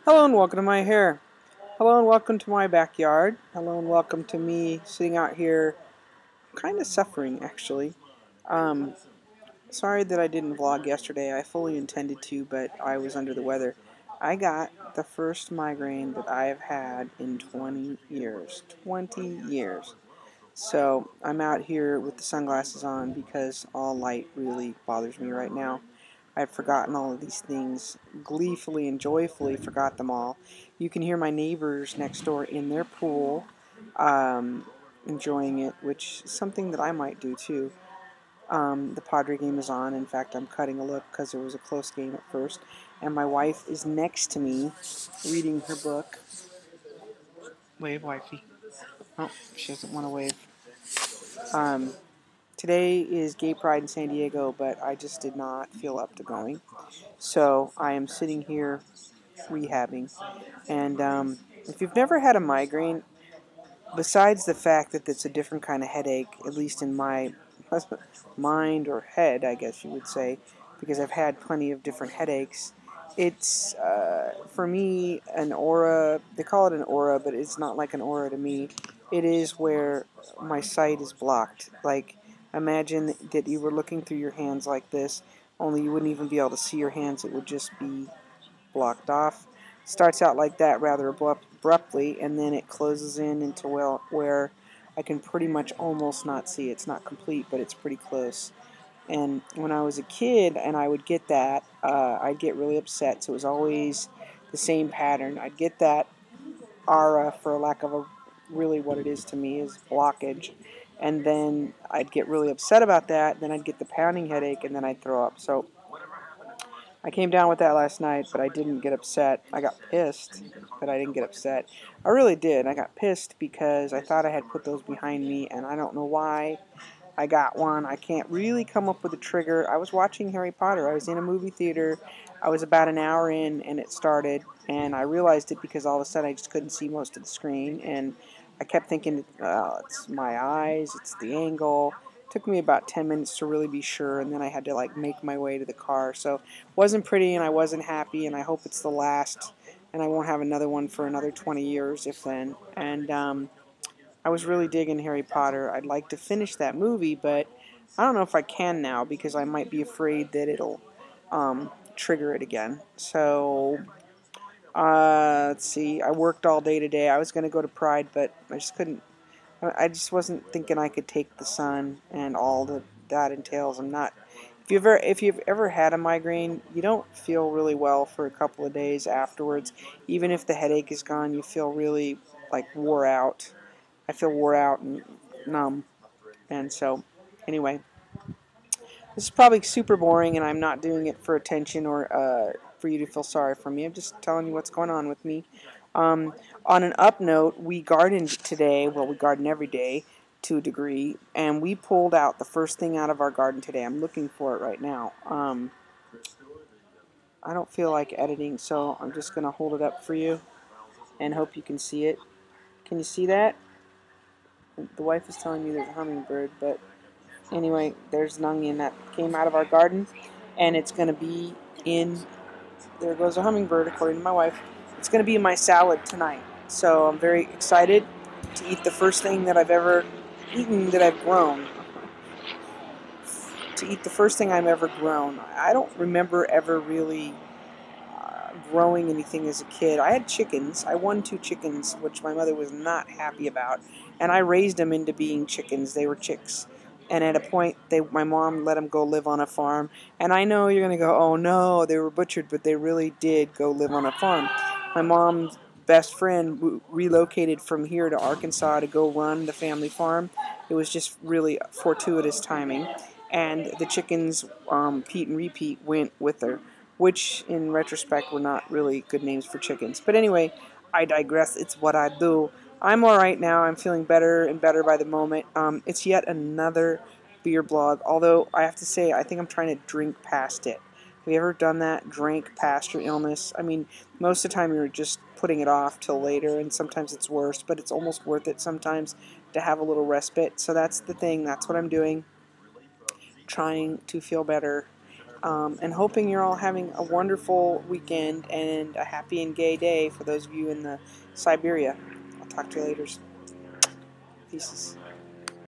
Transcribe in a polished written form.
Hello and welcome to my hair. Hello and welcome to my backyard. Hello and welcome to me sitting out here, kind of suffering actually. Um, Sorry that I didn't vlog yesterday. I fully intended to, but I was under the weather. I got the first migraine that I have had in 20 years. 20 years. So I'm out here with the sunglasses on because all light really bothers me right now. I've forgotten all of these things, gleefully and joyfully forgot them all. You can hear my neighbors next door in their pool um, enjoying it, which is something that I might do too. The Padre game is on. In fact, I'm cutting a look because it was a close game at first. And my wife is next to me reading her book. Wave, wifey. Oh, she doesn't want to wave. Um, Today is Gay Pride in San Diego, but I just did not feel up to going. So I am sitting here rehabbing. And if you've never had a migraine, besides the fact that it's a different kind of headache, at least in my mind or head, I guess you would say, because I've had plenty of different headaches, it's, for me, an aura. They call it an aura, but it's not like an aura to me. It is where my sight is blocked. Like, imagine that you were looking through your hands like this, only you wouldn't even be able to see your hands. It would just be blocked off. Starts out like that rather abruptly, and then it closes in into where I can pretty much almost not see. It's not complete, but it's pretty close. And when I was a kid and I would get that, I'd get really upset. So it was always the same pattern. I'd get that aura, for lack of a really what it is to me, is blockage. And then I'd get really upset about that. Then I'd get the pounding headache, and then I'd throw up. So I came down with that last night, but I didn't get upset. I got pissed, but I didn't get upset. I really did. I got pissed because I thought I had put those behind me, and I don't know why I got one. I can't really come up with a trigger. I was watching Harry Potter. I was in a movie theater. I was about an hour in, and it started, and I realized it because all of a sudden I just couldn't see most of the screen, and I kept thinking, it's my eyes, it's the angle. It took me about 10 minutes to really be sure, and then I had to like make my way to the car. So it wasn't pretty, and I wasn't happy, and I hope it's the last, and I won't have another one for another 20 years, if then. And I was really digging Harry Potter. I'd like to finish that movie, but I don't know if I can now because I might be afraid that it'll trigger it again. So let's see. I worked all day today. I was going to go to Pride, but I just couldn't. I just wasn't thinking I could take the sun and all that that entails. I'm not. If you've ever had a migraine, you don't feel really well for a couple of days afterwards. Even if the headache is gone, you feel really like wore out. I feel wore out and numb. And so, anyway, this is probably super boring, and I'm not doing it for attention or for you to feel sorry for me. I'm just telling you what's going on with me. Um, on an up note, we gardened today. Well, we garden every day to a degree, and we pulled out the first thing out of our garden today. I'm looking for it right now. I don't feel like editing, so I'm just going to hold it up for you and hope you can see it. Can you see that? The wife is telling me there's a hummingbird, but anyway, there's an onion that came out of our garden, and it's going to be in. There goes a hummingbird, according to my wife. It's going to be in my salad tonight. So I'm very excited to eat the first thing that I've ever eaten that I've grown. To eat the first thing I've ever grown. I don't remember ever really growing anything as a kid. I had chickens. I won two chickens, which my mother was not happy about, and I raised them into being chickens. They were chicks. And at a point, my mom let them go live on a farm. And I know you're going to go, oh no, they were butchered, but they really did go live on a farm. My mom's best friend relocated from here to Arkansas to go run the family farm. It was just really fortuitous timing. And the chickens, Pete and Repeat, went with her, which in retrospect were not really good names for chickens. But anyway, I digress. It's what I do. I'm all right now. I'm feeling better and better by the moment. It's yet another beer blog, although I have to say I think I'm trying to drink past it. Have you ever done that? Drink past your illness? I mean, most of the time you're just putting it off till later, and sometimes it's worse, but it's almost worth it sometimes to have a little respite. So that's the thing. That's what I'm doing. Trying to feel better. and hoping you're all having a wonderful weekend and a happy and gay day for those of you in the Siberia. I'll talk to you later. Pieces.